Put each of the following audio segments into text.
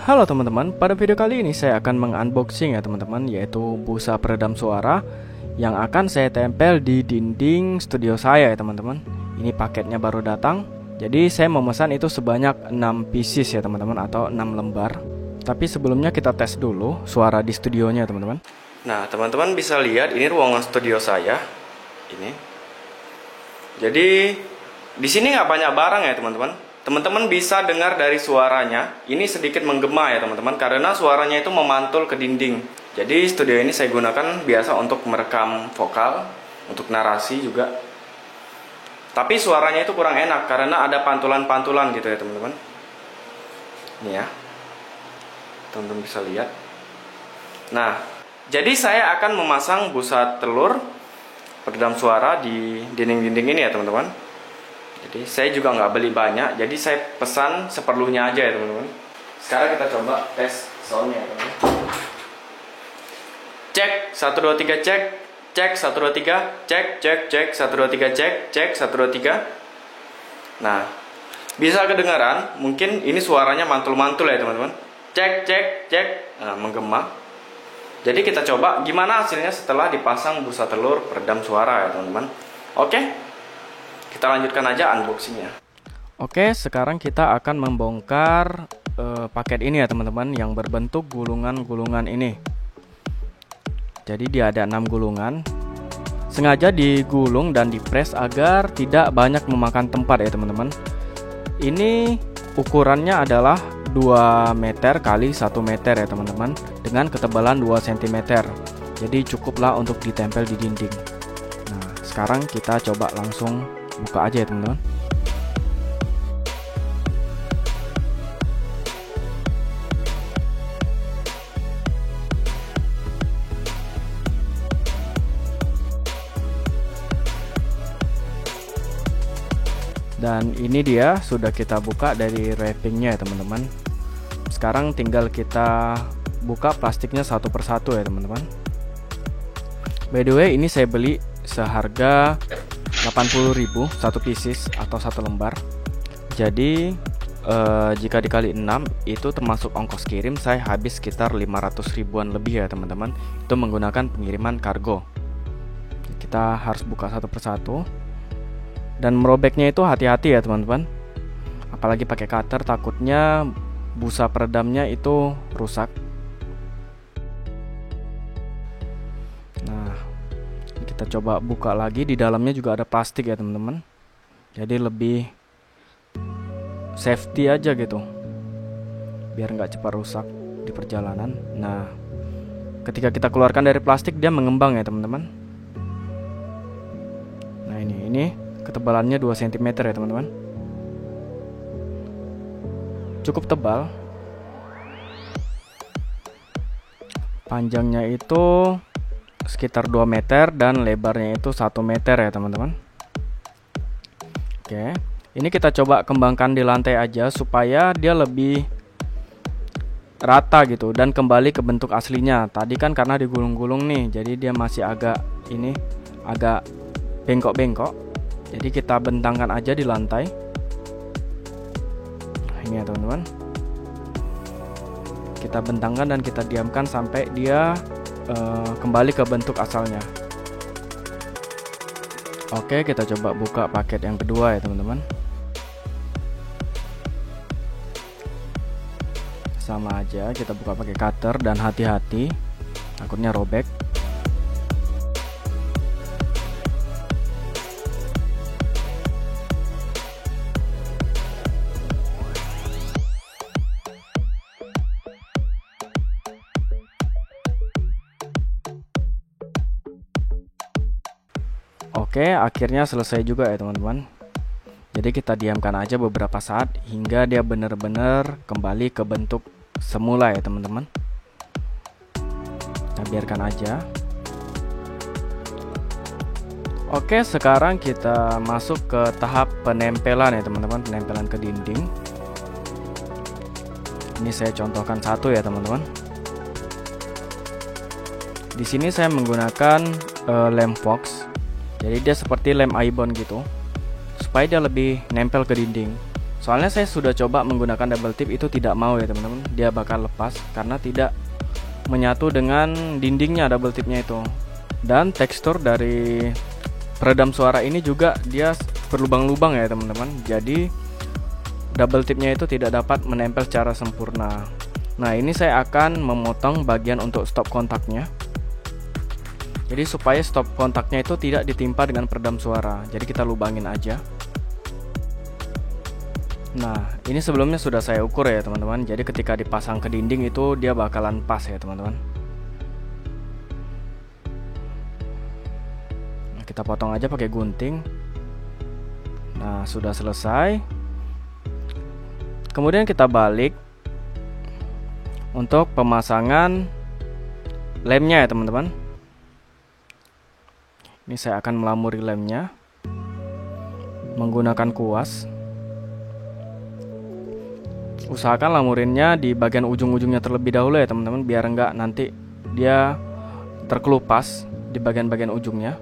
Halo teman-teman, pada video kali ini saya akan mengunboxing ya teman-teman, yaitu busa peredam suara yang akan saya tempel di dinding studio saya ya teman-teman. Ini paketnya baru datang, jadi saya memesan itu sebanyak 6 pieces ya teman-teman, atau 6 lembar. Tapi sebelumnya kita tes dulu suara di studionya teman-teman. Nah teman-teman bisa lihat ini ruangan studio saya. Ini. Jadi di sini nggak banyak barang ya teman-teman. Teman-teman bisa dengar dari suaranya, ini sedikit menggema ya teman-teman, karena suaranya itu memantul ke dinding. Jadi studio ini saya gunakan biasa untuk merekam vokal, untuk narasi juga. Tapi suaranya itu kurang enak karena ada pantulan-pantulan gitu ya teman-teman. Ini ya, teman-teman bisa lihat. Nah, jadi saya akan memasang busa telur peredam suara di dinding-dinding ini ya teman-teman. Jadi saya juga nggak beli banyak, jadi saya pesan seperlunya aja ya teman-teman. Sekarang kita coba tes soundnya teman-teman. Cek 1 2 3 cek, cek 1 2 3 cek, cek cek 1 2 3 cek, cek 1 2 3. Nah, bisa kedengaran, mungkin ini suaranya mantul-mantul ya teman-teman. Cek cek cek, nah, menggema. Jadi kita coba gimana hasilnya setelah dipasang busa telur peredam suara ya teman-teman. Oke, kita lanjutkan aja unboxingnya. Oke, sekarang kita akan membongkar paket ini ya teman-teman, yang berbentuk gulungan-gulungan ini. Jadi dia ada 6 gulungan. Sengaja digulung dan dipres agar tidak banyak memakan tempat ya teman-teman. Ini ukurannya adalah 2 meter kali 1 meter ya teman-teman, dengan ketebalan 2 cm. Jadi cukuplah untuk ditempel di dinding. Nah, sekarang kita coba langsung buka aja ya teman-teman. Dan ini dia sudah kita buka dari wrappingnya ya teman-teman. Sekarang tinggal kita buka plastiknya satu persatu ya teman-teman. By the way, ini saya beli seharga 80.000 satu pieces atau satu lembar. Jadi jika dikali 6 itu termasuk ongkos kirim, saya habis sekitar 500 ribuan lebih ya teman-teman. Itu menggunakan pengiriman kargo. Kita harus buka satu persatu. Dan merobeknya itu hati-hati ya teman-teman. Apalagi pakai cutter, takutnya busa peredamnya itu rusak. Nah, kita coba buka lagi. Di dalamnya juga ada plastik ya teman-teman. Jadi lebih safety aja gitu, biar nggak cepat rusak di perjalanan. Nah, ketika kita keluarkan dari plastik, dia mengembang ya teman-teman. Nah ini ketebalannya 2 cm ya teman-teman. Cukup tebal. Panjangnya itu sekitar 2 meter dan lebarnya itu 1 meter ya teman-teman. Oke, ini kita coba kembangkan di lantai aja supaya dia lebih rata gitu dan kembali ke bentuk aslinya. Tadi kan karena digulung-gulung nih, jadi dia masih agak bengkok-bengkok. Jadi kita bentangkan aja di lantai. Nah, ini ya teman-teman. Kita bentangkan dan kita diamkan sampai dia kembali ke bentuk asalnya. Oke, kita coba buka paket yang kedua ya teman-teman. Sama aja, kita buka pakai cutter dan hati-hati, takutnya robek. Oke, akhirnya selesai juga ya teman-teman. Jadi kita diamkan aja beberapa saat hingga dia benar-benar kembali ke bentuk semula ya teman-teman. Kita biarkan aja. Oke, sekarang kita masuk ke tahap penempelan ya teman-teman, penempelan ke dinding. Ini saya contohkan satu ya teman-teman. Di sini saya menggunakan lem Fox. Jadi dia seperti lem Ibon gitu. supaya dia lebih nempel ke dinding. Soalnya saya sudah coba menggunakan double tip, itu tidak mau ya teman-teman, dia bakal lepas karena tidak menyatu dengan dindingnya double tipnya itu. Dan tekstur dari peredam suara ini juga dia berlubang-lubang ya teman-teman, jadi double tipnya itu tidak dapat menempel secara sempurna. Nah, ini saya akan memotong bagian untuk stop kontaknya. Jadi supaya stop kontaknya itu tidak ditimpa dengan peredam suara, jadi kita lubangin aja. Nah, ini sebelumnya sudah saya ukur ya teman-teman, jadi ketika dipasang ke dinding itu dia bakalan pas ya teman-teman. Nah, kita potong aja pakai gunting. Nah, sudah selesai. Kemudian kita balik untuk pemasangan lemnya ya teman-teman. Ini saya akan melamuri lemnya menggunakan kuas. Usahakan lamurinnya di bagian ujung-ujungnya terlebih dahulu ya teman-teman, biar enggak nanti dia terkelupas di bagian-bagian ujungnya.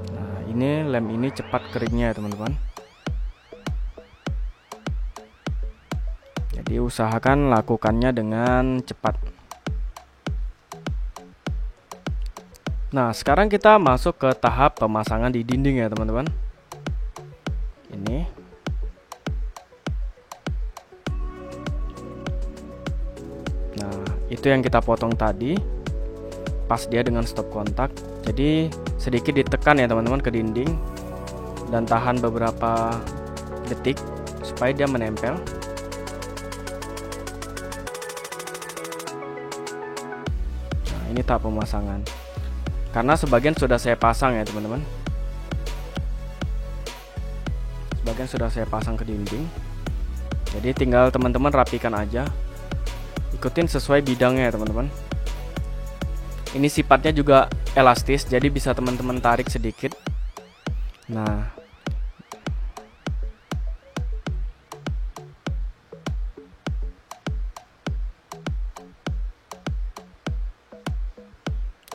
Nah, ini lem ini cepat keringnya ya teman-teman. Jadi usahakan lakukannya dengan cepat. Nah, sekarang kita masuk ke tahap pemasangan di dinding ya teman-teman. Ini nah, itu yang kita potong tadi, pas dia dengan stop kontak. Jadi sedikit ditekan ya teman-teman ke dinding dan tahan beberapa detik supaya dia menempel. Nah, ini tahap pemasangan. Karena sebagian sudah saya pasang ya teman-teman. Sebagian sudah saya pasang ke dinding, jadi tinggal teman-teman rapikan aja, ikutin sesuai bidangnya ya teman-teman. Ini sifatnya juga elastis, jadi bisa teman-teman tarik sedikit. Nah,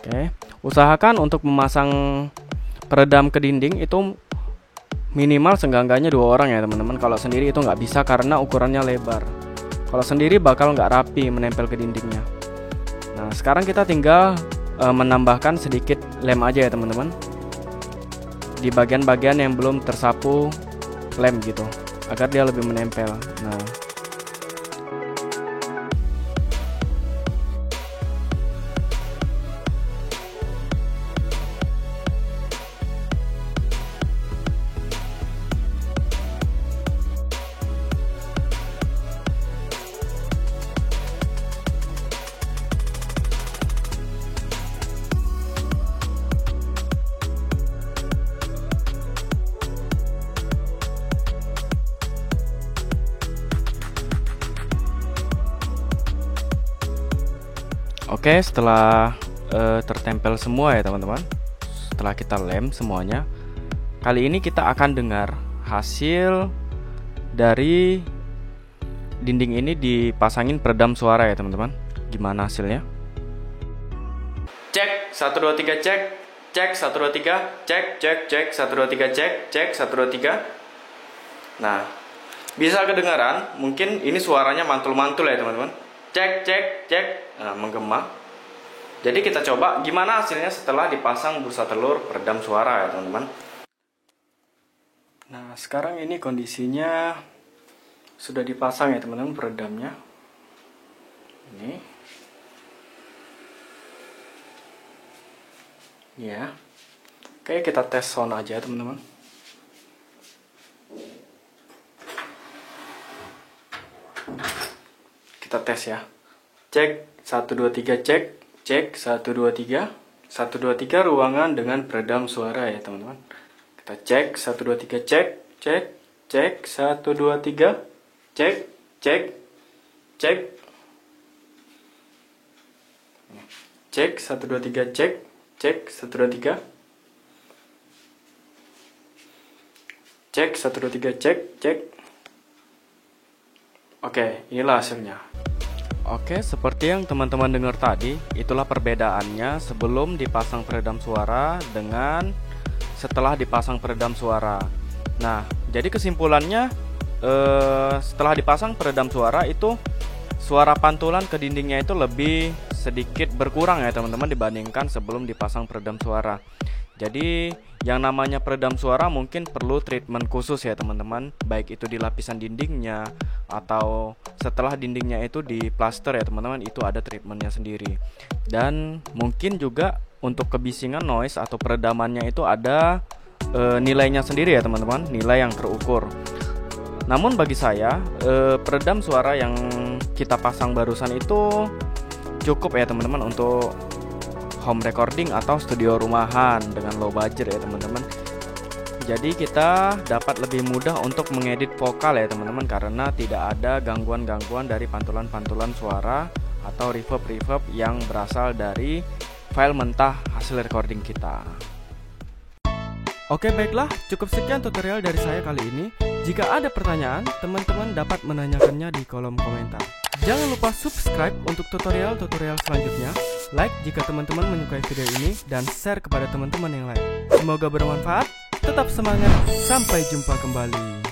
oke, usahakan untuk memasang peredam ke dinding itu minimal seenggak-enggaknya 2 orang ya teman-teman. Kalau sendiri itu nggak bisa karena ukurannya lebar. Kalau sendiri bakal nggak rapi menempel ke dindingnya. Nah, sekarang kita tinggal menambahkan sedikit lem aja ya teman-teman di bagian-bagian yang belum tersapu lem gitu, agar dia lebih menempel. Nah, oke, setelah tertempel semua ya teman-teman, setelah kita lem semuanya, kali ini kita akan dengar hasil dari dinding ini dipasangin peredam suara ya teman-teman. Gimana hasilnya? Cek 1 2 3 cek. Cek 1 2 3 cek cek cek 1 2 3 cek cek 1 2 3. Nah, bisa kedengaran, mungkin ini suaranya mantul-mantul ya teman-teman. Cek cek cek, nah, menggema. Jadi kita coba gimana hasilnya setelah dipasang bursa telur peredam suara ya teman-teman. Nah, sekarang ini kondisinya sudah dipasang ya teman-teman peredamnya. Ini ya. Oke, kita tes sound aja teman-teman. Kita tes ya. Cek 1 2 3 cek. Cek 1 2 3. 1 2 3 ruangan dengan peredam suara ya teman-teman. Kita cek 1 2 3 cek. Cek cek 1 2 3. Cek cek cek. Cek 1 2 3 cek. Cek 1 2 3. Cek 1 2 3 cek cek. Oke, inilah hasilnya. Oke, seperti yang teman-teman dengar tadi, itulah perbedaannya sebelum dipasang peredam suara dengan setelah dipasang peredam suara. Nah, jadi kesimpulannya setelah dipasang peredam suara itu suara pantulan ke dindingnya itu lebih sedikit berkurang ya teman-teman dibandingkan sebelum dipasang peredam suara. Jadi yang namanya peredam suara mungkin perlu treatment khusus ya teman-teman, baik itu di lapisan dindingnya atau setelah dindingnya itu di plaster ya teman-teman, itu ada treatmentnya sendiri. Dan mungkin juga untuk kebisingan noise atau peredamannya itu ada nilainya sendiri ya teman-teman, nilai yang terukur. Namun bagi saya peredam suara yang kita pasang barusan itu cukup ya teman-teman untuk home recording atau studio rumahan dengan low budget ya teman-teman. Jadi kita dapat lebih mudah untuk mengedit vokal ya teman-teman, karena tidak ada gangguan-gangguan dari pantulan-pantulan suara atau reverb-reverb yang berasal dari file mentah hasil recording kita. Oke, baiklah, cukup sekian tutorial dari saya kali ini. Jika ada pertanyaan, teman-teman dapat menanyakannya di kolom komentar. Jangan lupa subscribe untuk tutorial-tutorial selanjutnya, like jika teman-teman menyukai video ini, dan share kepada teman-teman yang lain. Semoga bermanfaat, tetap semangat, sampai jumpa kembali.